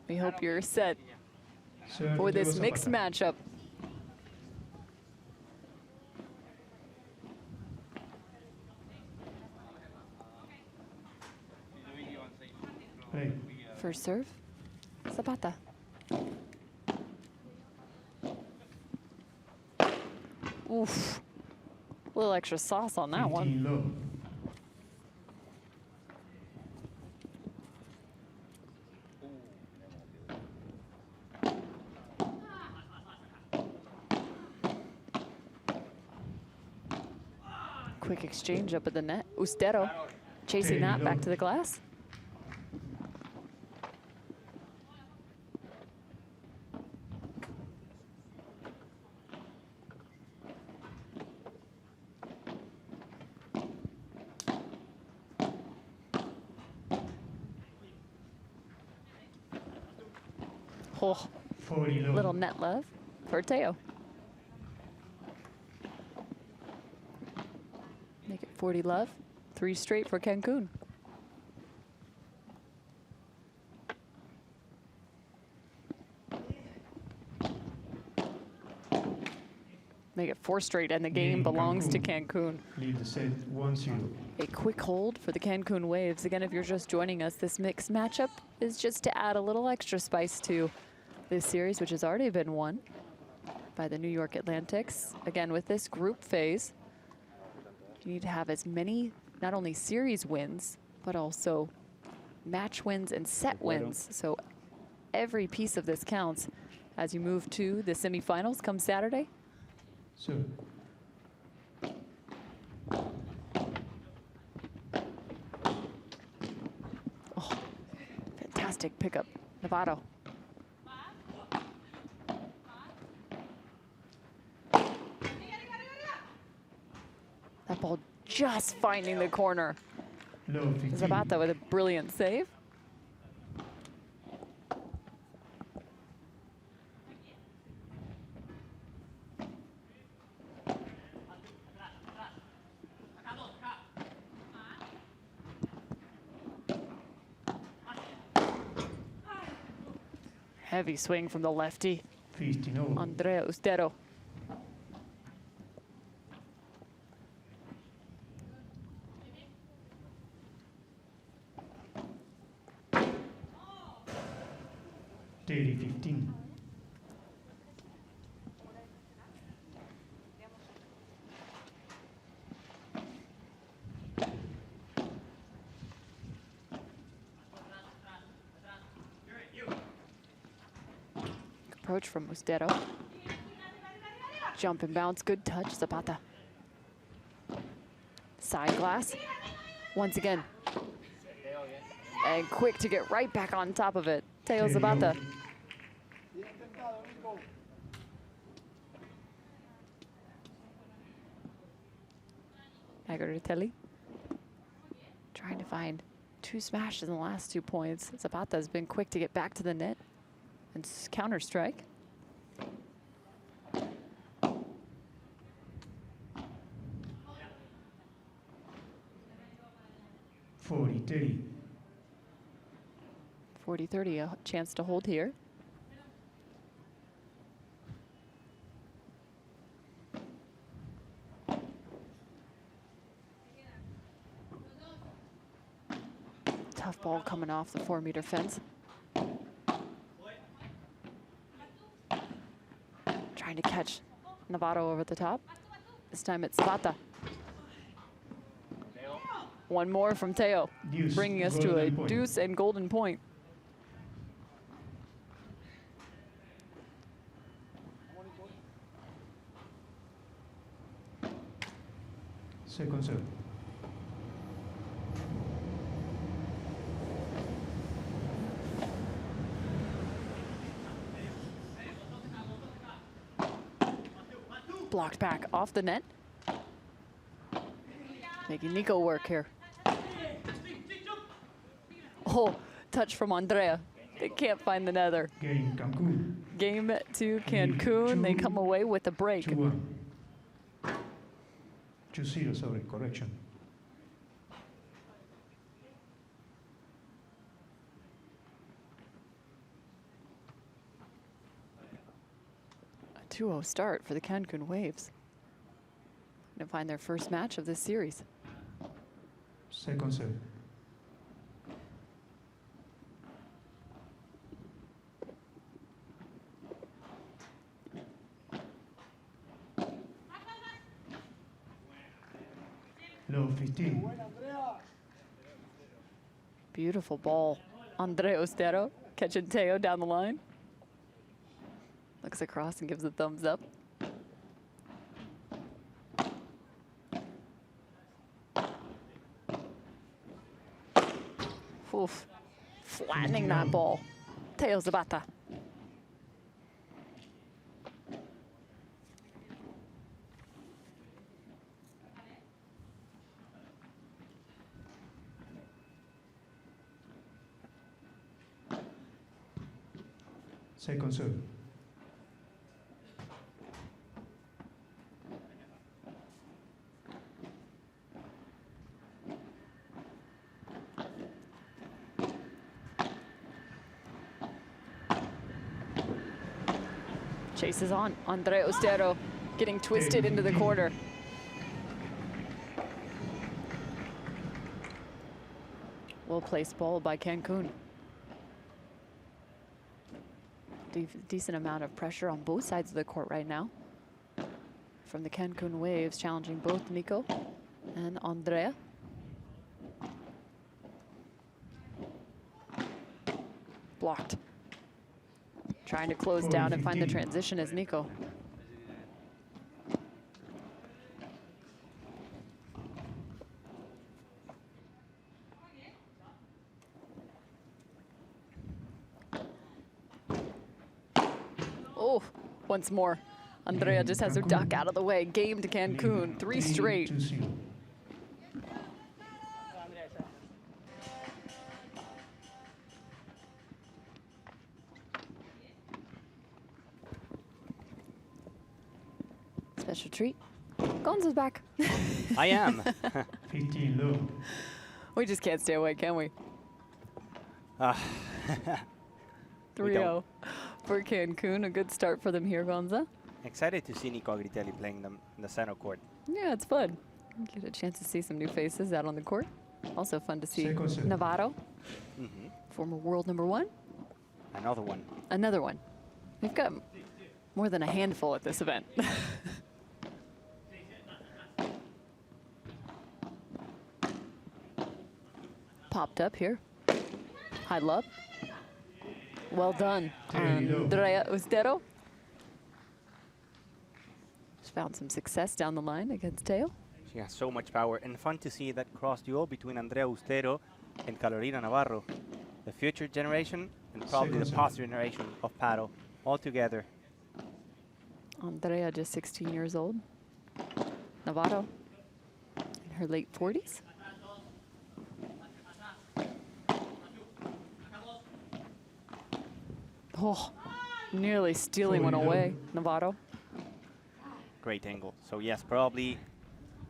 We hope you're set for this mixed matchup. First serve, Zapata. Oof, a little extra sauce on that one. Low. Quick exchange up at the net. Ustero chasing that back to the glass. Oh, little net love for Teo. Make it 40 love. 3 straight for Cancun. Make it 4 straight, and the game belongs to Cancun. Lead the set 1-0. A quick hold for the Cancun Waves. Again, if you're just joining us, this mixed matchup is just to add a little extra spice to this series, which has already been won by the New York Atlantics. Again, with this group phase, you need to have as many, not only series wins, but also match wins and set wins. So every piece of this counts as you move to the semifinals come Saturday. So. Oh, fantastic pickup, Novato. That ball just finding the corner. Zapata with a brilliant save. Heavy swing from the lefty, Andrea Ustero. Approach from Ustero. Jump and bounce, good touch, Zapata. Side glass, once again. And quick to get right back on top of it, Teo Zapata. Agoritelli trying to find 2 smashes in the last 2 points. Zapata has been quick to get back to the net and counter strike. (40-30). 40-30, a chance to hold here. Tough ball coming off the 4-meter fence. Trying to catch Novato over the top. This time it's Zapata. One more from Teo, bringing us to a deuce and golden point. Second serve. Blocked back off the net. Making Nico work here. Oh, touch from Andrea. They can't find the nether. Game Cancun. Game to Cancun. They come away with a break. 2-0, sorry, correction. 2-0 start for the Cancun Waves. Going to find their first match of this series. Second serve. Low 15. Beautiful ball. Andre Ostero catching Teo down the line. Looks across and gives a thumbs up. Oof. Flattening that ball. Teo Zapata. Second serve. Chases on. Andre Ostero getting twisted into the corner. Well-placed ball by Cancun. Decent amount of pressure on both sides of the court right now from the Cancun Waves, challenging both Nico and Andrea. Blocked. Trying to close down and find the transition is Nico. Oh, once more. Andrea just has her duck out of the way. Game to Cancun, 3 straight. Special treat. Gonzo's back. I am. 15 low. We just can't stay away, can we? 3-0 for Cancun. A good start for them here, Gonza. Excited to see Nico Agritelli playing them in the center court. Yeah, it's fun. Get a chance to see some new faces out on the court. Also fun to see Navarro, former world #1. Another one. Another one. We've got more than a handful at this event. Popped up here. High love. Well done, Andrea Ostero. Just found some success down the line against Teo. She has so much power, and fun to see that cross duel between Andrea Ostero and Carolina Navarro. The future generation and probably the past generation of Padel all together. Andrea just 16 years old. Navarro in her late 40s. Oh, nearly stealing one away, Navarro. Great angle. So yes, probably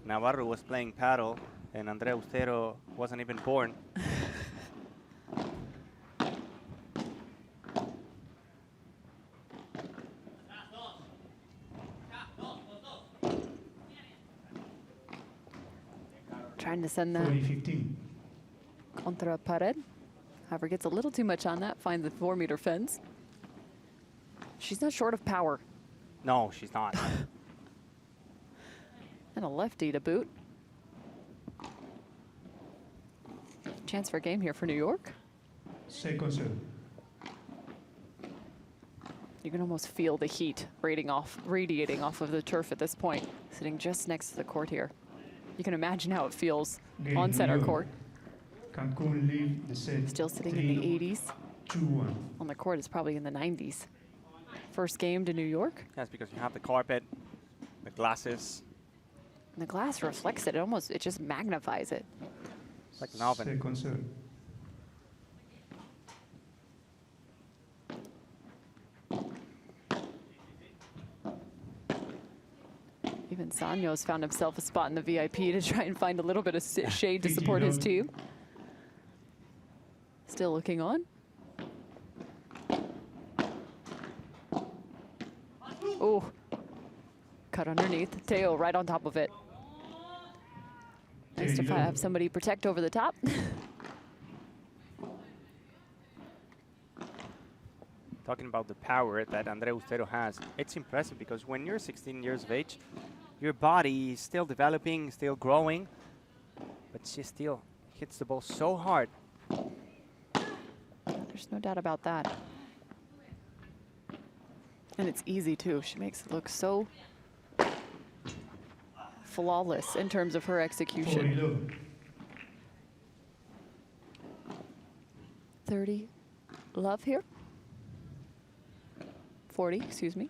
Navarro was playing Padel and Andrea Ostero wasn't even born. Trying to send that contra pared. However, gets a little too much on that, finds the 4-meter fence. She's not short of power. No, she's not. And a lefty to boot. Chance for a game here for New York. Second serve. You can almost feel the heat radiating off of the turf at this point, sitting just next to the court here. You can imagine how it feels on center court. Cancun lead the set. Still sitting in the 80s. 2-1. On the court, it's probably in the 90s. First game to New York. That's because you have the carpet, the glasses. And the glass reflects it. It just magnifies it. It's like an oven. Second serve. Even Sanyo's found himself a spot in the VIP to try and find a little bit of shade to support his team. Still looking on. Oh, cut underneath. Teo right on top of it. Nice to have somebody protect over the top. Talking about the power that Andrea Ustero has, it's impressive because when you're 16 years of age, your body is still developing, still growing, but she still hits the ball so hard. There's no doubt about that. And it's easy too. She makes it look so flawless in terms of her execution. 30 love here. 40, excuse me.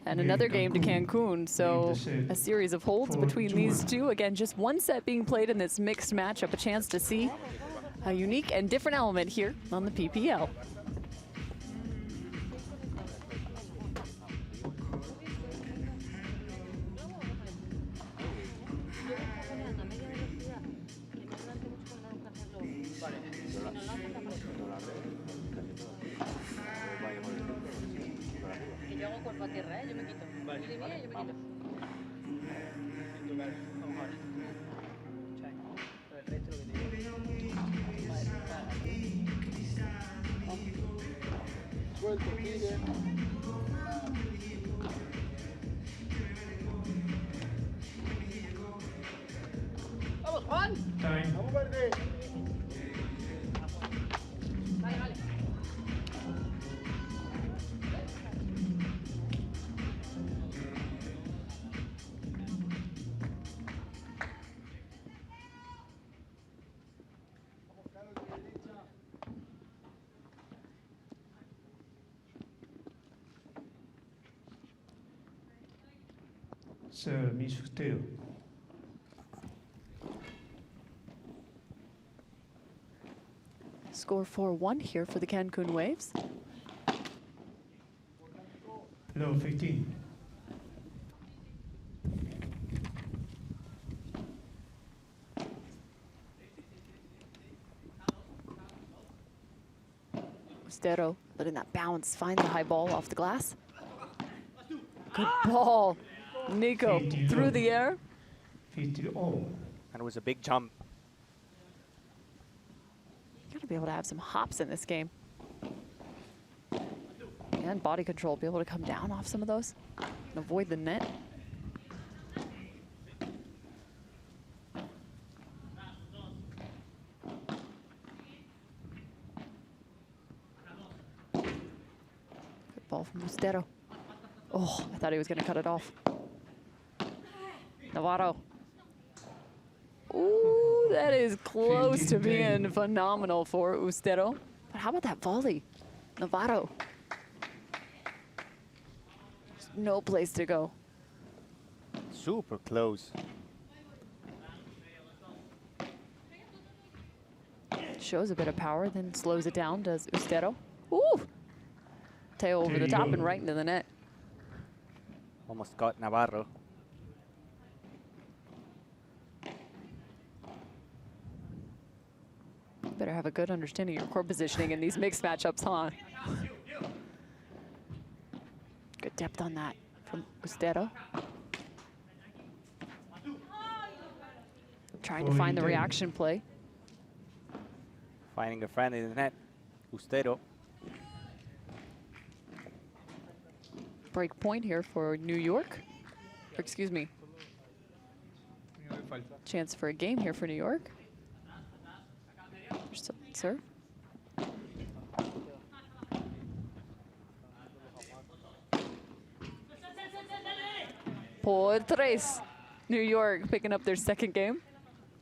And another game to Cancun, so a series of holds between these two. Again, just one set being played in this mixed matchup, a chance to see a unique and different element here on the PPL. Serve, Miss Ustero. Score 4-1 here for the Cancun Waves. Low 15. Ustero letting that bounce, find the high ball off the glass. Good ball. Nico through the air. 50 all. And it was a big jump. You gotta be able to have some hops in this game. And body control, be able to come down off some of those and avoid the net. Good ball from Ustero. Oh, I thought he was gonna cut it off. Navarro. Ooh, that is close to being phenomenal for Ustero. But how about that volley? Navarro. There's no place to go. Super close. Shows a bit of power, then slows it down, does Ustero. Ooh! Teo over the top and right into the net. Almost got Navarro. Better have a good understanding of your court positioning in these mixed matchups, huh? Good depth on that from Ustero. Trying to find the reaction play. Finding a friend in the net. Ustero. Break point here for New York. Or excuse me. Chance for a game here for New York. Still serve. Por tres. New York picking up their second game.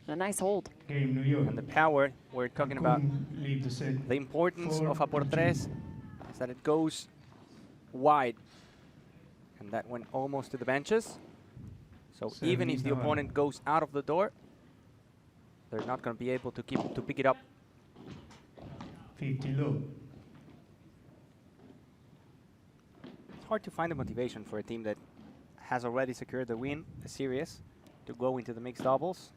And a nice hold. Game New York. And the power, we're talking about Leave the set. the importance of a por tres is that it goes wide. And that went almost to the benches. So even if the opponent goes out of the door, they're not going to be able to pick it up. 50 low. It's hard to find the motivation for a team that has already secured the win, the series, to go into the mixed doubles.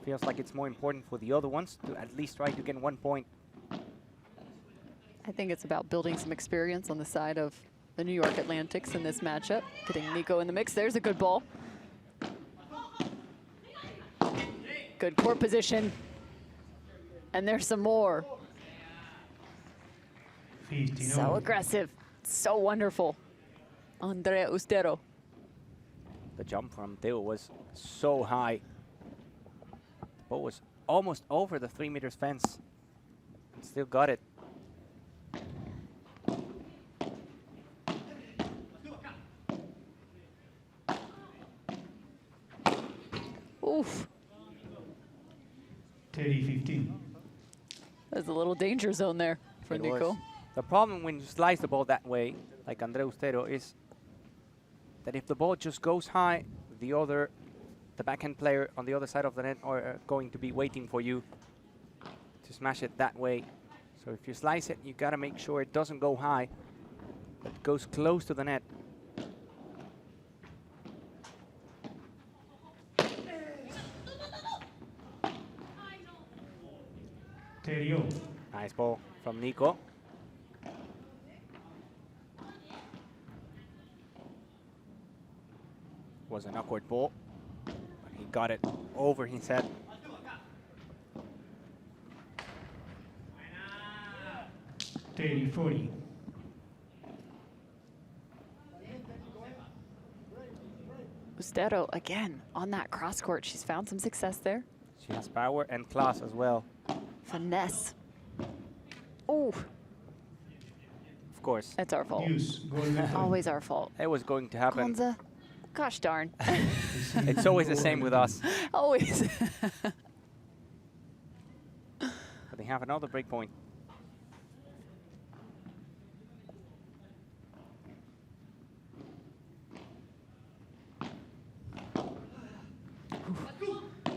Feels like it's more important for the other ones to at least try to get 1 point. I think it's about building some experience on the side of the New York Atlantics in this matchup. Getting Nico in the mix. There's a good ball. Good court position. And there's some more. 15 So all. aggressive. So wonderful. Andrea Ustero. The jump from Theo was so high. The ball was almost over the 3 meters fence. And still got it. Oof. 30-15. There's a little danger zone there for It Nico. was. The problem when you slice the ball that way, like Andrea Ustero, is that if the ball just goes high, the backhand player on the other side of the net are going to be waiting for you to smash it that way. So if you slice it, you gotta make sure it doesn't go high, but it goes close to the net. Nice ball from Nico. Was an awkward ball, but he got it over his head. $30-40. Ustero, again, on that cross court. She's found some success there. She has power and class as well. Finesse. Ooh, Of course, that's our fault. Deuce, golden point. Always our fault. it was going to happen. Gonza, gosh darn. It's always the same with us. Always. But they have another break point.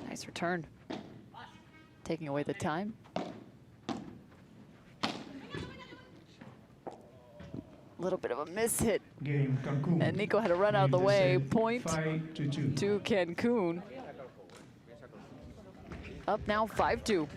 Nice return. Taking away the time. A little bit of a miss hit. Game Cancun. And Nico had to run out of the way. Point 5-2. to Cancun. Up now 5-2.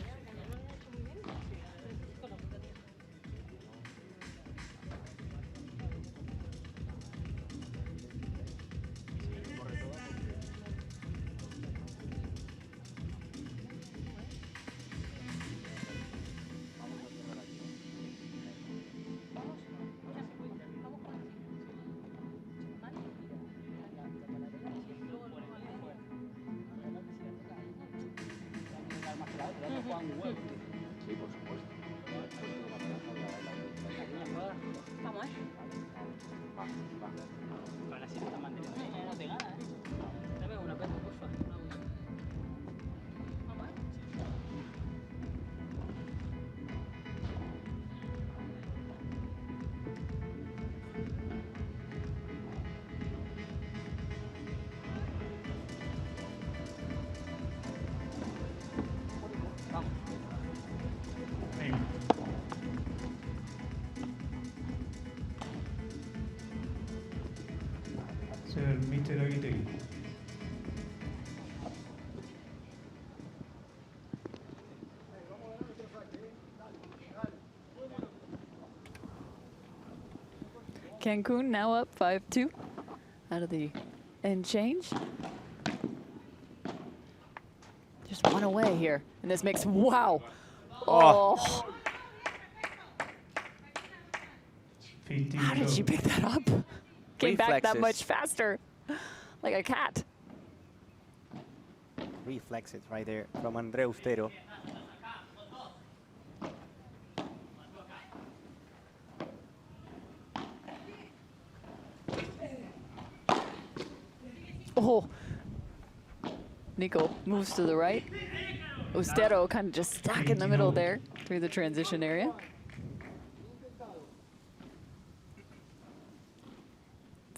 Cancun now up 5-2 out of the end change. Just one away here. And this makes, wow. Oh. How did she pick that up? Came back that much faster, like a cat. Reflexes right there from Andrea Ustero. Oh, Nico moves to the right. Ustero kind of just stuck in the middle there through the transition area.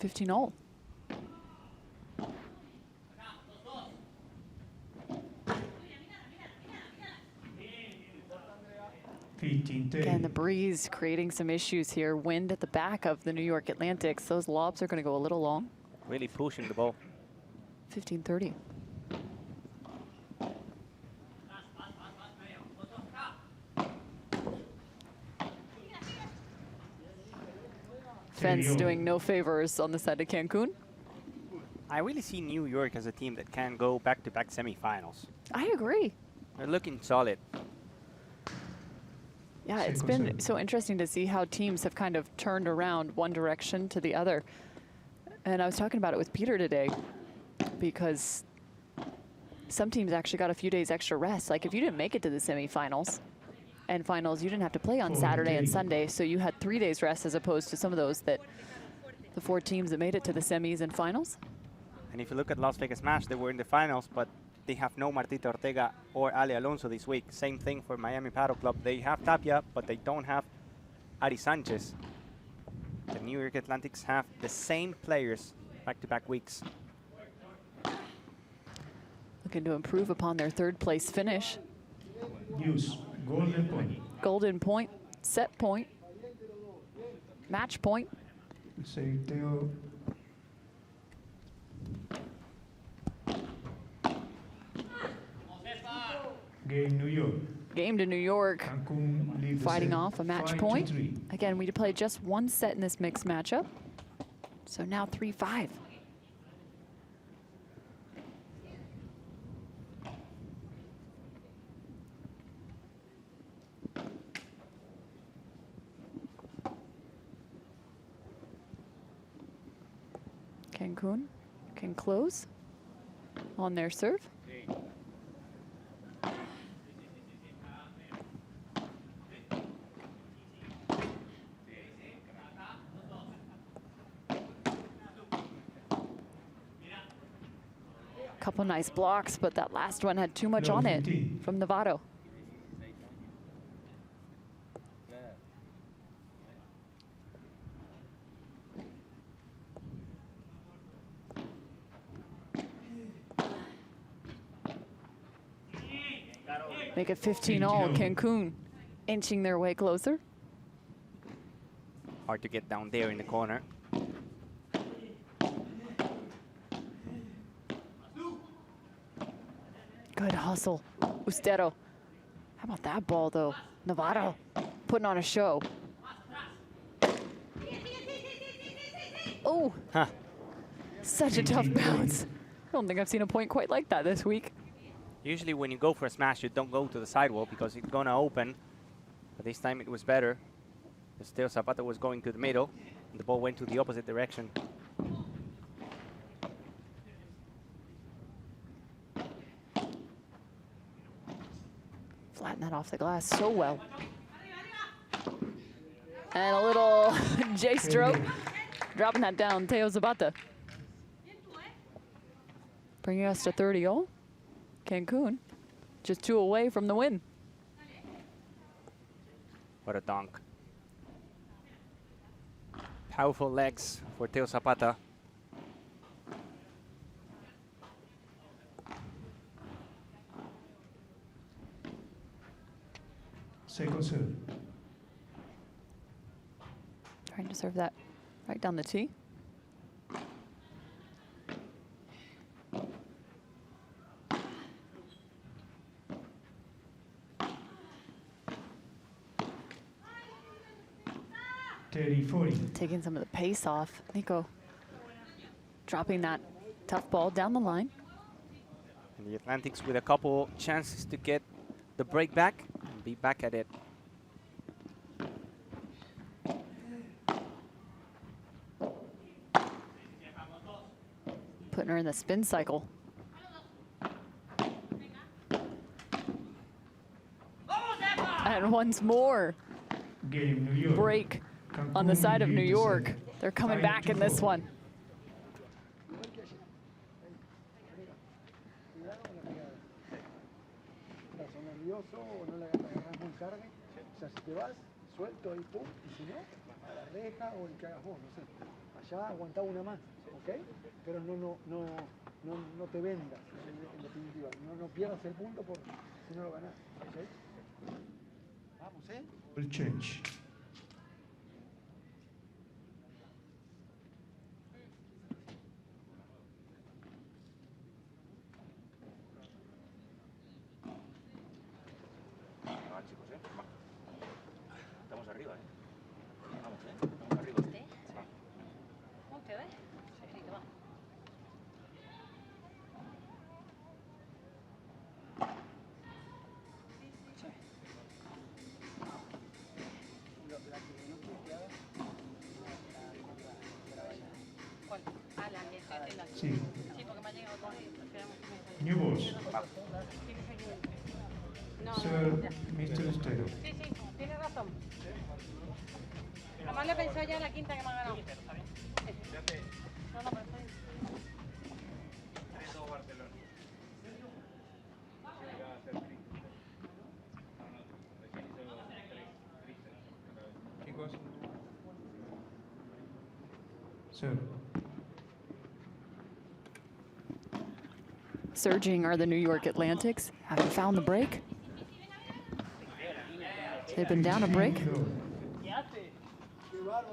15-all. Again, the breeze creating some issues here. Wind at the back of the New York Atlantics. Those lobs are going to go a little long. Really pushing the ball. 15-30. defense Yo. doing no favors on the side of Cancun. I really see New York as a team that can go back-to-back semifinals. I agree. They're looking solid. Yeah, it's Second been serve. so interesting to see how teams have kind of turned around one direction to the other. And I was talking about it with Peter today because some teams actually got a few days extra rest. Like if you didn't make it to the semifinals and finals, you didn't have to play on Saturday and Sunday. So you had 3 days rest as opposed to some of those that the 4 teams that made it to the semis and finals. And if you look at Las Vegas Match, they were in the finals, but they have no Martita Ortega or Ali Alonso this week. Same thing for Miami Paddle Club. They have Tapia, but they don't have Ari Sanchez. The New York Atlantics have the same players back-to-back weeks. Looking to improve upon their 3rd place finish. Use. Golden point. Golden point, set point, match point. Say Teo. Game New York. Game to New York. Cancun lead the Fighting set off a match 5-3. point. Again, we played just 1 set in this mixed matchup. So now 3-5. Cancun can close on their serve. Couple nice blocks, but that last one had too much on it 15. from Novato. Make it 15-all. Cancun inching their way closer. Hard to get down there in the corner. Good hustle. Ustero. How about that ball, though? Novato putting on a show. Oh, Huh. such a tough bounce. I don't think I've seen a point quite like that this week. Usually when you go for a smash, you don't go to the sidewall because it's gonna open. But this time it was better. Still Zapata was going to the middle, and the ball went to the opposite direction. Flatten that off the glass so well. And a little J-stroke. Dropping that down, Teo Zapata. Bringing us to 30-all. Cancun just 2 away from the win. What a dunk. Powerful legs for Teo Zapata. Second serve. Trying to serve that right down the tee. Taking some of the pace off. Nico dropping that tough ball down the line. And the Atlantics with a couple chances to get the break back and be back at it. Putting her in the spin cycle. And once more, Game New York. break on the side of New York. They're coming back in this one. nervioso o no la agarras muy carga. O sea, si te vas suelto ahí, pum, y si no, a la reja o el que hagas vos, no sé. Allá aguantá una más, ¿ok? Pero no te vendas, en definitiva. No pierdas el punto porque si no lo ganás, ¿ok? Vamos, ¿eh? Will change. Estamos arriba, ¿eh? Vamos, ¿eh? Estamos arriba. Sí. New balls. Serve, Mr. Ustero. Sí, sí, tienes razón. Además le pensó ya en la quinta que me ha ganado. No, no, pero estoy... Serve. Surging are the New York Atlantics. Haven't found the break. They've been down a break. 15 love.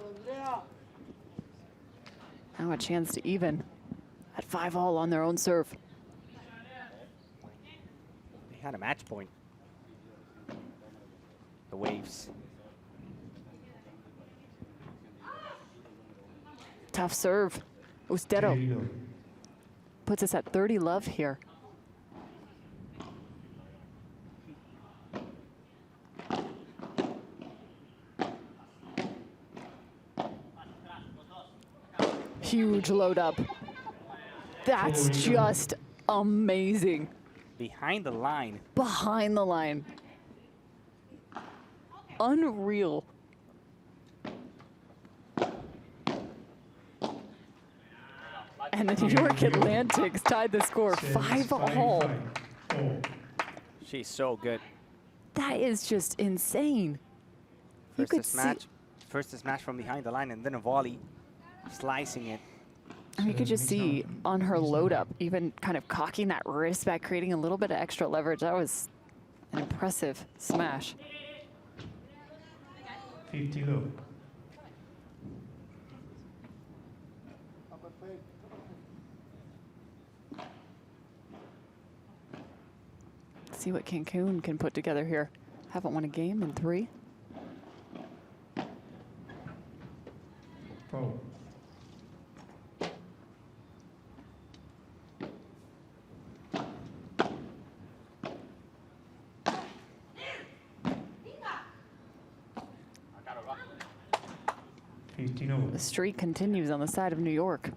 Now a chance to even at 5-all on their own serve. They had a match point. The Waves. Tough serve. Ustero 30 love. puts us at 30 love here. Huge load up. That's just amazing. Behind the line. Behind the line. Unreal. And the New York Atlantics tied the score Serves 5-all. 5-5. She's so good. That is just insane. You First could this see, match. First this match from behind the line and then a volley. Slicing it. and you could just see on her load up, even kind of cocking that wrist back, creating a little bit of extra leverage. That was an impressive smash. 50 love. See what Cancun can put together here. Haven't won a game in 3. Foul. The streak continues on the side of New York.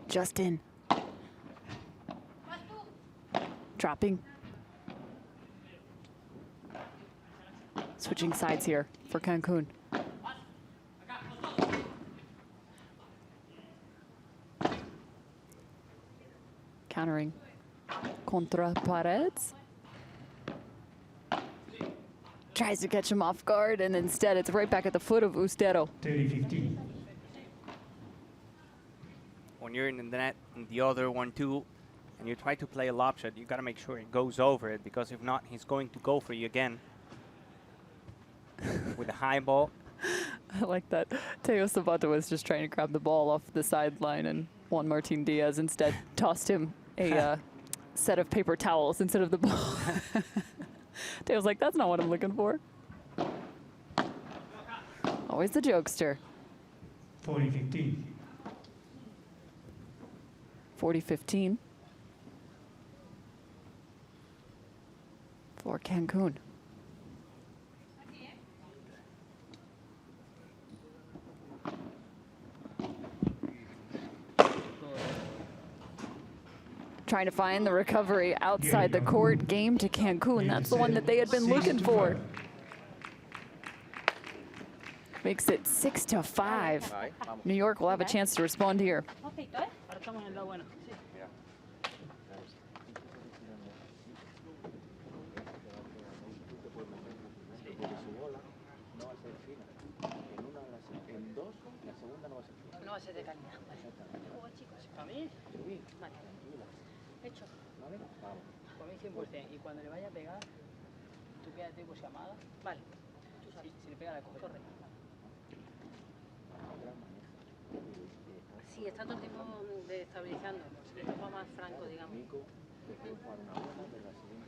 Just in. Dropping. Switching sides here for Cancun. Countering contra Paredes. Tries to catch him off guard, and instead it's right back at the foot of Ustero. 30-15. When you're in the net and the other one too, and you try to play a lob shot, you got to make sure it goes over it, because if not, he's going to go for you again with a high ball. I like that. Teo Sabato was just trying to grab the ball off the sideline, and Juan Martin Diaz instead tossed him a set of paper towels instead of the ball. Teo's like, that's not what I'm looking for. Always the jokester. 40-15. 40-15 for Cancun. Trying to find the recovery outside the court. Game to Cancun. That's the one that they had been looking for. Makes it 6-5. New York will have a chance to respond here. No va a ser de calidad. Juego, chicos. ¿Para mí? Vale. Hecho. ¿Vale? Por mí 100%. Y cuando le vaya a pegar, tú quédate por llamada. Vale. Tú sabes. Si le pega la coge. Correcto. Sí, está todo el tiempo estabilizando. Esto fue más franco, digamos.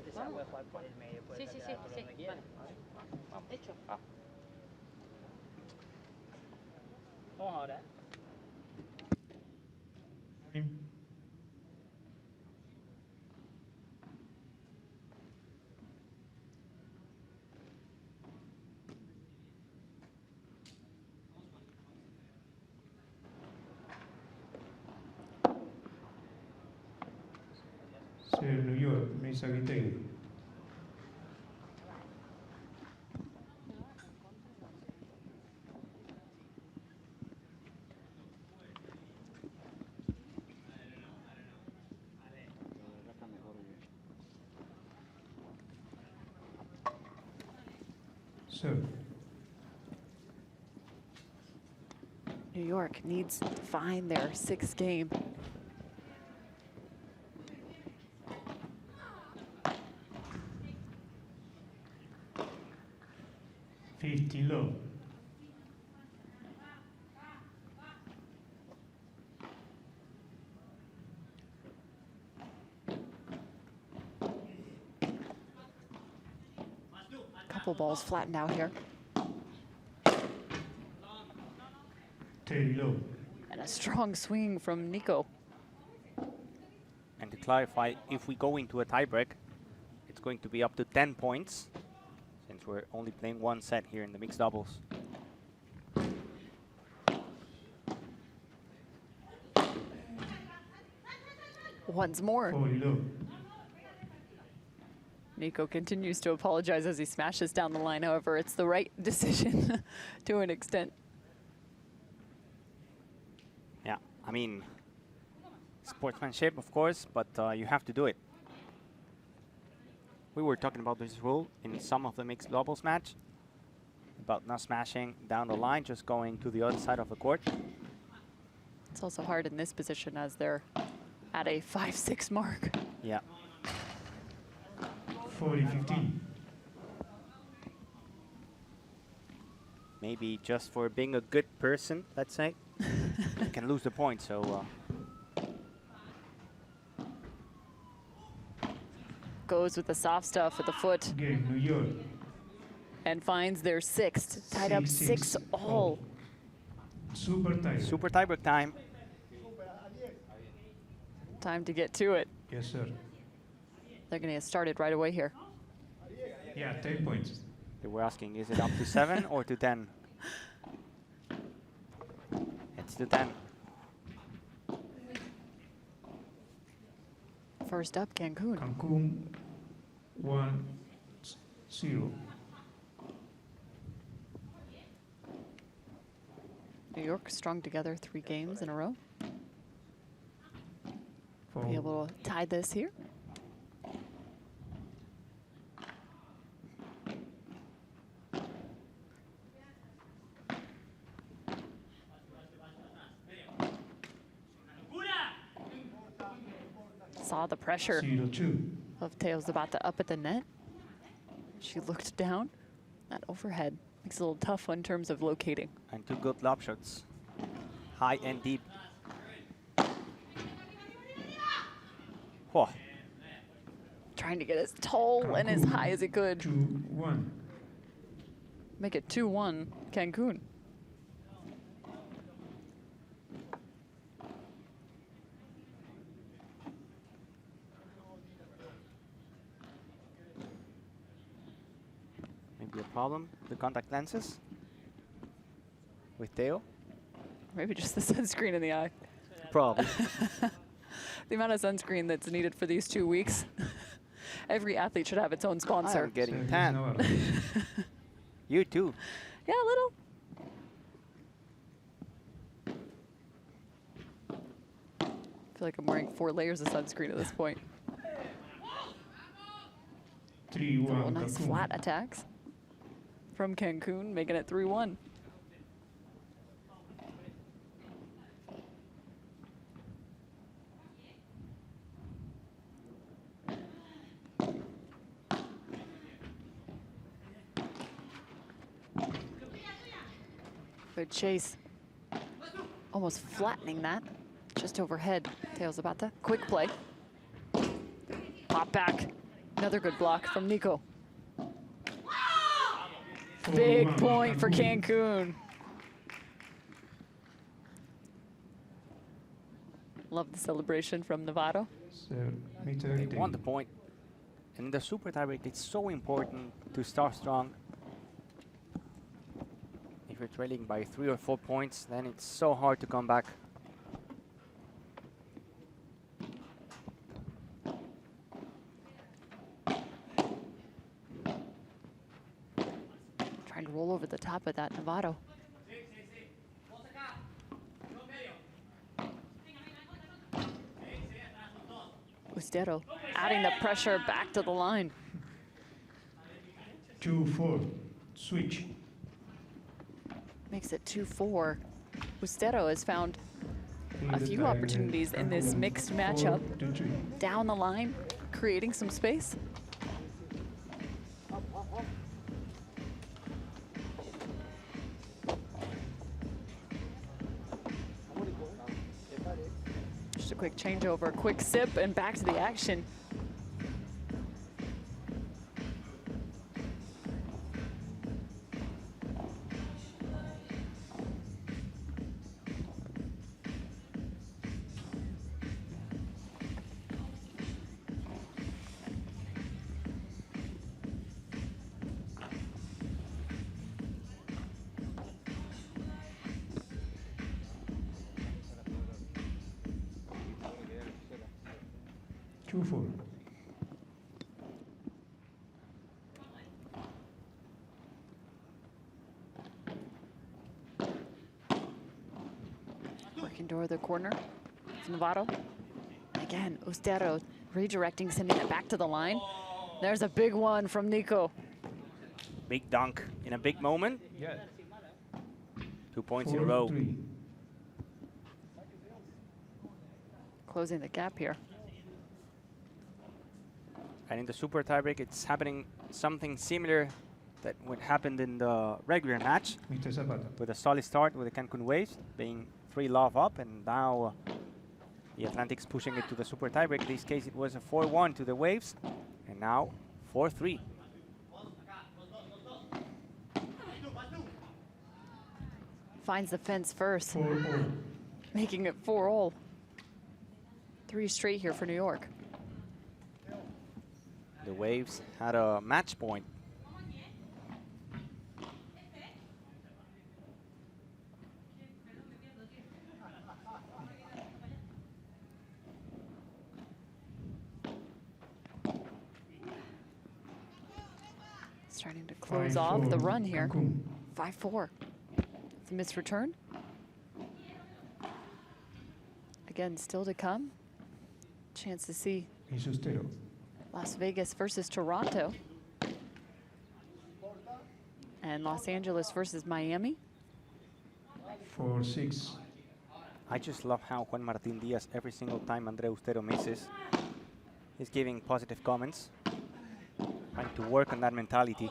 Se puede jugar por el medio, puede Sí, sí, sí, por sí. donde quiera. Vale. Hecho. Vamos ahora, Serve New York, Misagitegi. Serve. New York needs to find their sixth game. Low. Couple balls flattened out here. 30 low. And a strong swing from Nico. And to clarify, if we go into a tiebreak, it's going to be up to 10 points, since we're only playing one set here in the mixed doubles. Once more. 40 low. Nico continues to apologize as he smashes down the line. However, it's the right decision to an extent. Yeah, I mean, sportsmanship, of course, but you have to do it. We were talking about this rule in some of the mixed doubles match, about not smashing down the line, just going to the other side of the court. It's also hard in this position as they're at a 5-6 mark. Yeah. 40-15. Maybe just for being a good person, let's say, you can lose the point, so... Goes with the soft stuff with the foot. Game New York. And finds their sixth. Tied up 6 all. Super tight. Super tiebreak time. Time to get to it. Yes, sir. They're going to get started right away here. Yeah, 10 points. They were asking, is it up to 7 or to 10? It's to 10. First up, Cancun. Cancun 1-0. New York strung together 3 games in a row. Be able to tie this here. Saw the pressure 0-2. of Teo's about to up at the net. She looked down. That overhead makes it a little tough in terms of locating. And 2 good lob shots. High and deep. Whoa. Trying to get as tall and as high as it could. 2-1. Make it 2-1 Cancun. Maybe a problem, the contact lenses with Teo. Maybe just the sunscreen in the eye. Probably. The amount of sunscreen that's needed for these 2 weeks. Every athlete should have its own sponsor. I'm getting Service tan. Navarro. You too. Yeah, a little. I feel like I'm wearing 4 layers of sunscreen at this point. 3-1. Nice Cancun. flat attacks from Cancun, making it 3-1. Good chase. Almost flattening that. Just overhead. Tails about to quick play. Pop back. Another good block from Nico. Big 4-1 point for Cancun. Love the celebration from Navarro. They They want the point. And in the super tiebreak, it's so important to start strong. If you're trailing by 3 or 4 points, then it's so hard to come back. roll over the top of that Novato. Ustero adding the pressure back to the line. 2-4. Switch. Makes it 2-4. Ustero has found a Lead few by opportunities in this Cancun, mixed matchup. 4-3. Down the line, creating some space. Just a quick changeover, quick sip, and back to the action. Two, 4. Working toward the corner. It's Novato. Again, Ustero redirecting, sending it back to the line. There's a big one from Nico. Big dunk in a big moment. Yeah. 2 points in a row. 4-3. Closing the gap here. And in the super tiebreak, it's happening something similar that what happened in the regular match, Mr. Zapata. with a solid start with the Cancun Waves being 3-love up, and now the Atlantic's pushing it to the super tiebreak. In this case, it was a 4-1 to the Waves, and now 4-3. Finds the fence first, 4-4. making it 4-all. 3 straight here for New York. The Waves had a match point. Starting to close off the 5-4. run here. Cancun. 5-4. It's a missed return. Again, still to come. Chance to see Is Ustero. Las Vegas versus Toronto. And Los Angeles versus Miami. 4-6. I just love how Juan Martín Díaz, every single time Andre Ustero misses, he's giving positive comments, trying to work on that mentality.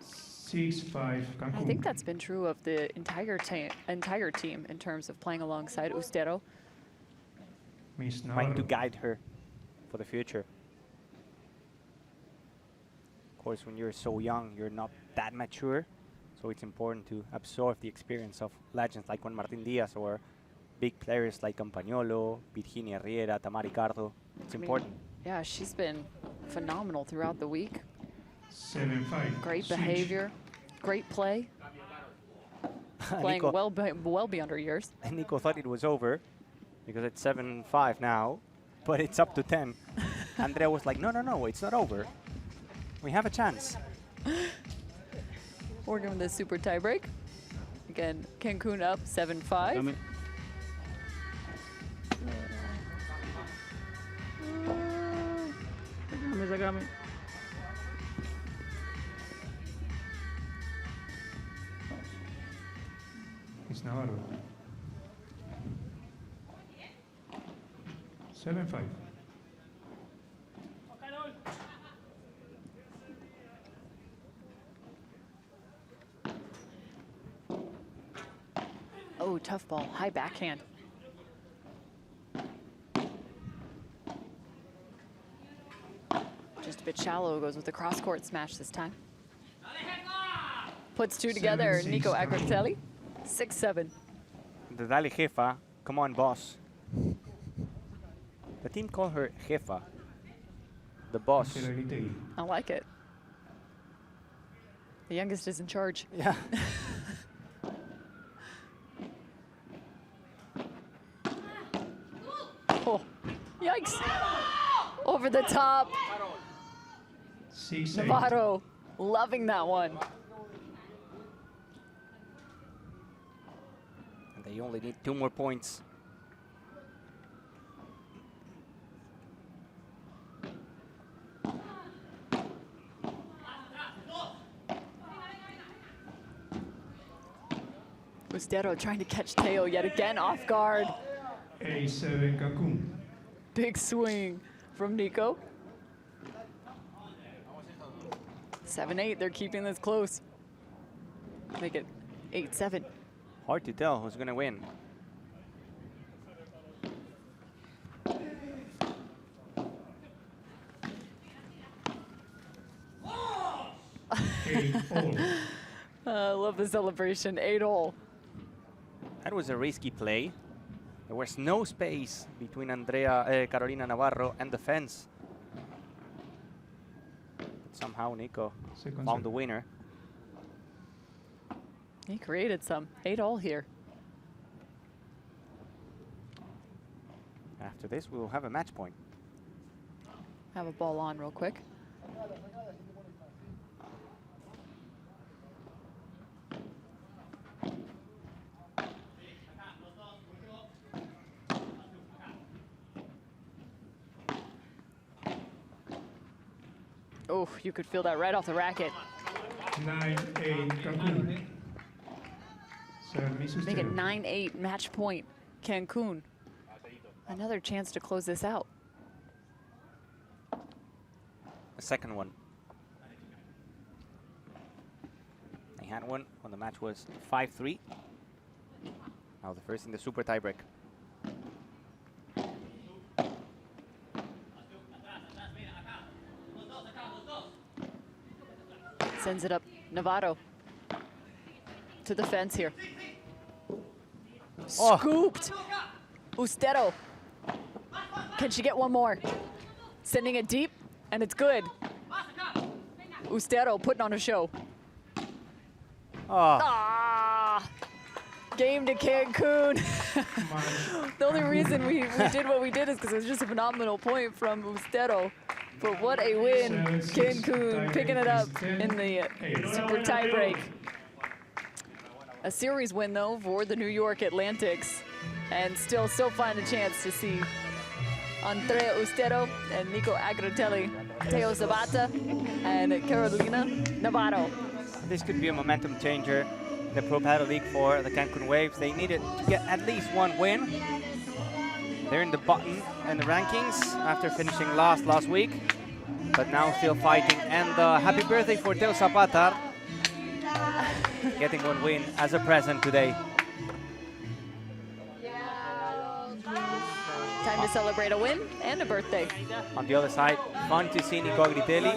6-5. Cancun. I think that's been true of the entire team in terms of playing alongside Ustero. Miss Trying to Navarro. guide her for the future. Of course, when you're so young, you're not that mature, so it's important to absorb the experience of legends like Juan Martín Díaz or big players like Campagnolo, Virginia Riera, Tamari Cardo. It's I mean, important. Yeah, she's been phenomenal throughout the week. 7-5. Great Switch. behavior, great play, playing Nico, well beyond her years. Nico thought it was over because it's 7-5 now, but it's up to 10. Andrea was like, no, no, no, it's not over. We have a chance. We're doing the super tiebreak. Again, Cancun up 7-5. Sácame. Miss Navarro. 7-5. Oh, tough ball, high backhand. Just a bit shallow, goes with the cross-court smash this time. Puts two together, 7-6 Nico Cancun. Agritelli, 6-7. The Dali Jefa, come on, boss. The team called her Jefa, the boss. Mr. Aguitegui. I like it. The youngest is in charge. Yeah. Oh, yikes. Over the top, 6-8. Navarro. Loving that one. And they only need 2 more points. Ustero trying to catch Teo yet again off guard. 8-7 Cancun. Big swing from Nico. 7-8, they're keeping this close. Make it 8-7. Hard to tell who's going to win. I love the celebration, 8-all. That was a risky play. There was no space between Carolina Navarro and the fence. But somehow Nico found the winner. He created some, 8-all here. After this, we will have a match point. Have a ball on real quick. Oh, you could feel that right off the racket. 9-8 Cancun. Make it 9-8 match point, Cancun. Another chance to close this out. The second one. They had one when the match was 5-3. Now the first in the super tiebreak. Sends it up, Navarro. To the fence here. Oh. Scooped. Ustero. Can she get one more? Sending it deep, and it's good. Ustero putting on a show. Oh. Ah! Game to Cancun. The only reason we did what we did is because it was just a phenomenal point from Ustero. But what a win, Cancun picking it up in the super tiebreak. A series win, though, for the New York Atlantics. And still so fun a chance to see Andrea Ustero and Nico Agratelli, Teo Zapata, and Carolina Navarro. This could be a momentum changer in the Pro Padel League for the Cancun Waves. They needed to get at least one win. They're in the bottom in the rankings after finishing last week, but now still fighting. And happy birthday for Teo Zapata, getting one win as a present today. Time to celebrate a win and a birthday. On the other side, fun to see Nico Agritelli,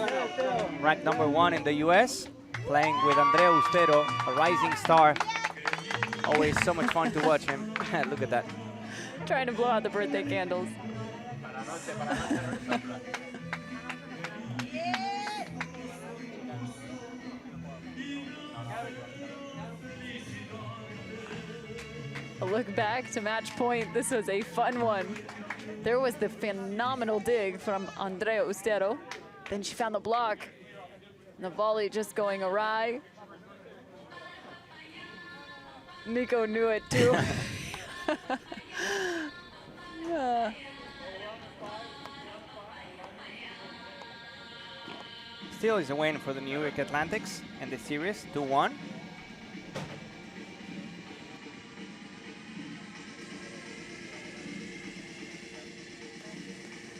ranked #1 in the US, playing with Andrea Ustero, a rising star. Always so much fun to watch him. Look at that. Trying to blow out the birthday candles. A look back to match point. This was a fun one. There was the phenomenal dig from Andrea Ustero. Then she found the block. And the volley just going awry. Nico knew it too. Still is a win for the New York Atlantics in the series, 2-1.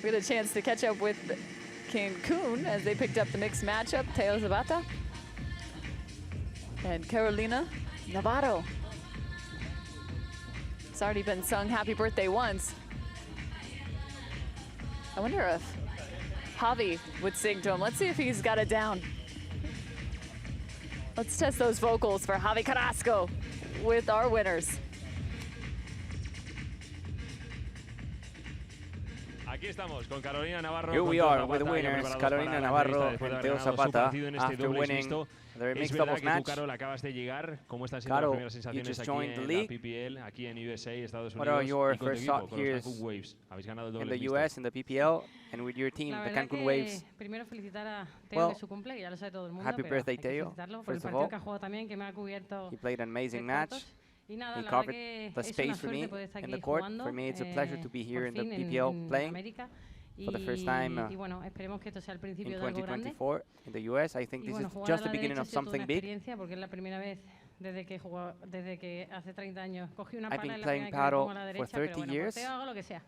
We had a chance to catch up with Cancun as they picked up the mixed matchup, Teo Zapata and Carolina Navarro. It's already been sung happy birthday once. I wonder if Javi would sing to him. Let's see if he's got it down. Let's test those vocals for Javi Carrasco with our winners. Aquí estamos con Carolina Navarro. Here con we Teo are with the Zapata, que ha winners, preparado Carolina para la Navarro entrevista después de and haber Teo ganado su Zapata partido en este after dobles winning mixto. their Es mixed verdad doubles que tú, match. Carol, acabas de llegar. ¿Cómo están siendo Carol, las primeras you sensaciones just aquí joined the en league. la PPL, aquí en USA, Estados What are Unidos, your y con tu first equipo, thought con los years Cancun Waves? Habéis ganado el in dobles the mixto. US, in the PPL, and with your team, La the verdad Cancun que Waves? primero felicitar a Teo Well, de su cumple, que ya lo sabe todo el mundo, happy pero birthday, hay que Teo, felicitarlo por el first of partido all. que ha jugado también, que me ha cubierto He played an amazing 3 match. cuartos. Y nada, He la verdad covered que the es una space for suerte me poder estar in aquí the court. jugando, For me, it's a pleasure to be here por in the fin PPL en playing América. for the first time Y bueno, esperemos que esto sea el in principio de algo grande. 2024 in the US. I think Y this bueno, is jugar just a the la beginning derecha of ha sido toda something una big. experiencia, porque es la primera vez desde que hace 30 años cogí una I've pala, been es la playing primera vez que me pongo a paddle la for derecha, pero 30 bueno, years. por Teo hago lo que sea.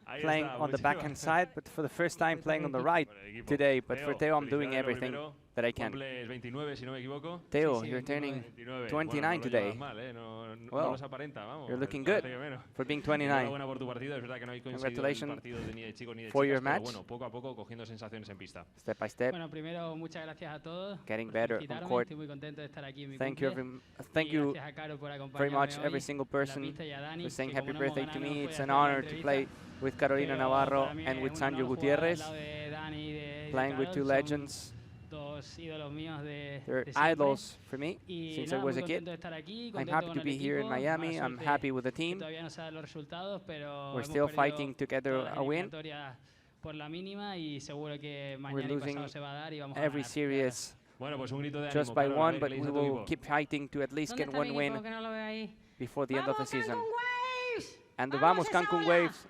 Ahí Playing está, on the muchísimas backhand side, but for the first time playing on the right Por el equipo. today. But for Teo, I'm doing felicidades, lo everything primero. that I can. Cumples 29, si no me equivoco. Teo, sí, you're 29. turning 29. 29 bueno, no lo today. llevas mal, ¿eh? No Well, los aparenta, vamos. you're looking parece good que menos. for being 29. Enhorabuena por tu partido. Es verdad que no hay coincidido el Congratulations partido ni de chicos ni de for chicas, your pero match. bueno, poco a poco cogiendo sensaciones en pista. Step by step, Bueno, primero, muchas gracias a todos. getting por better on felicitarme. court. Estoy muy contento de estar aquí en mi Thank cumple. thank Y you gracias a Caro por very acompañarme much, hoy every single en la person pista, y a Dani, for saying que happy como no hemos birthday to ganado, me. no It's pude an hacer la honor to entrevista, play with Carolina pero Navarro para mí and es with un Sandro honor jugar al Gutierrez, lado de Dani y de playing with Carol. two Son legends. dos ídolos míos de They're siempre. idols for me Y since I nada, was muy a kid. contento de estar aquí, I'm contento happy con to el be here in equipo, Miami. mala I'm suerte happy with the que team. todavía no se dan los resultados, pero We're hemos still perdido fighting to get todas las a win. eliminatorias por la mínima, y seguro que We're mañana y losing pasado se va a dar y vamos a every ganar. series Bueno, pues un grito de just ánimo, by Carol, a one, ver but qué le we dice tu will equipo. keep fighting to at least ¿Dónde get está one mi win equipo, que no lo veo ahí? before the end of the season. Waves! And the ¡Vamos, Vamos esa Cancun bola! Waves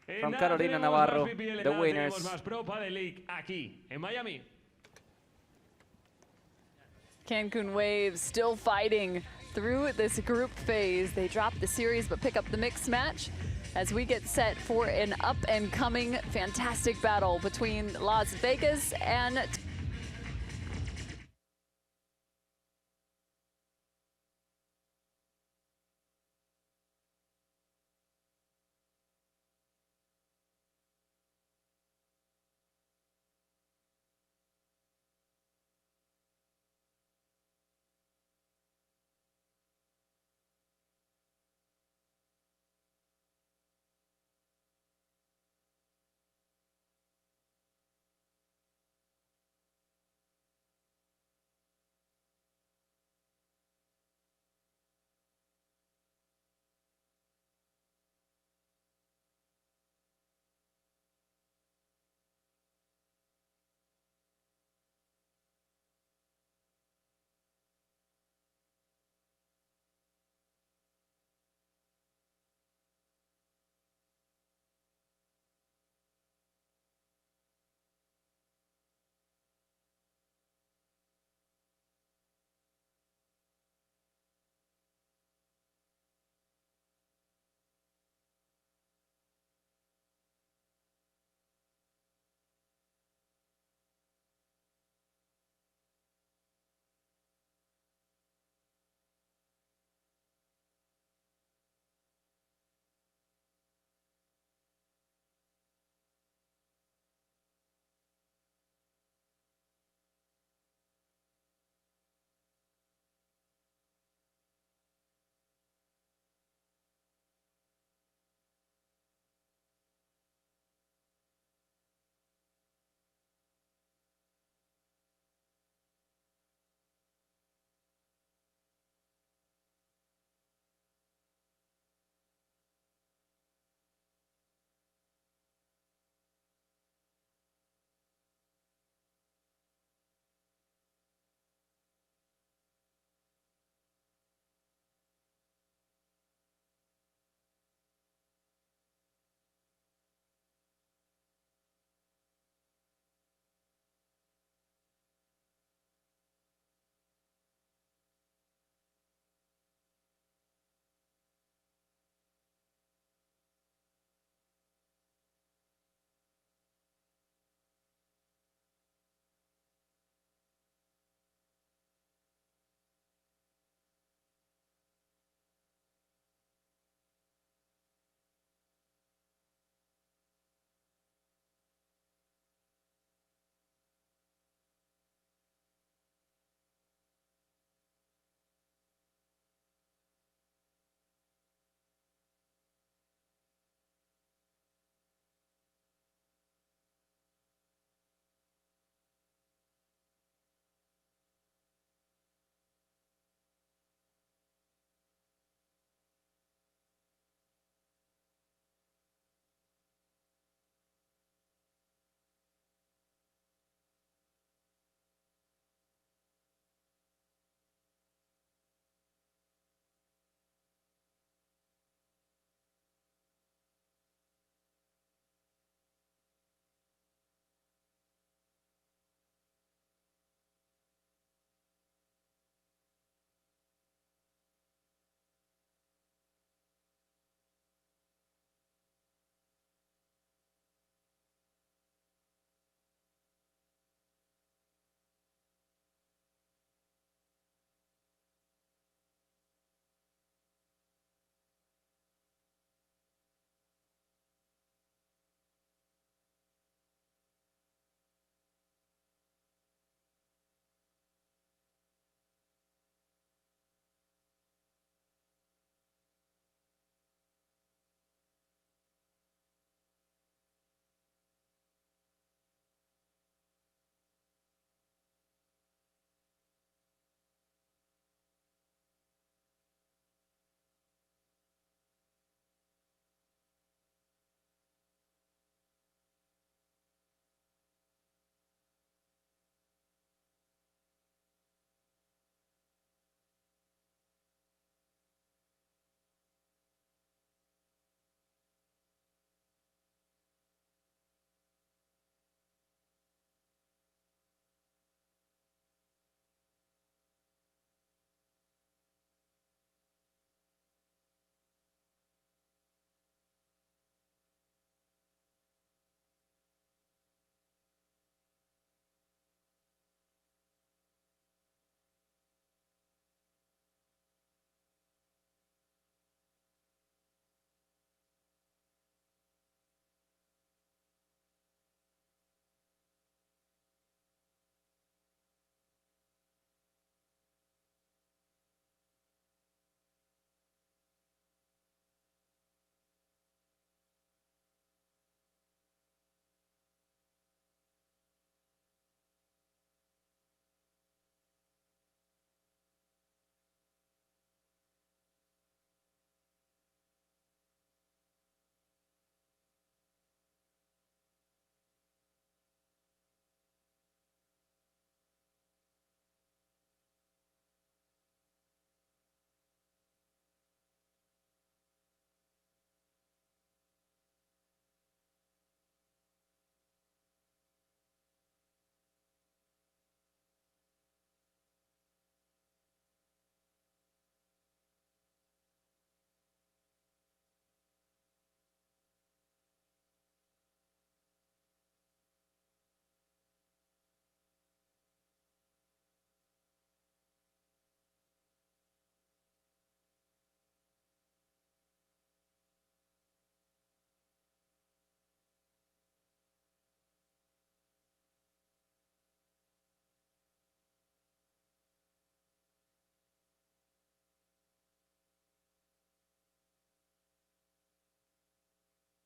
En from nada Carolina tenemos Navarro, más PPL, the nada winners. tenemos más Pro Padel League aquí en Miami. Cancun Waves still fighting through this group phase. They drop the series but pick up the mixed match as we get set for an up-and-coming fantastic battle between Las Vegas and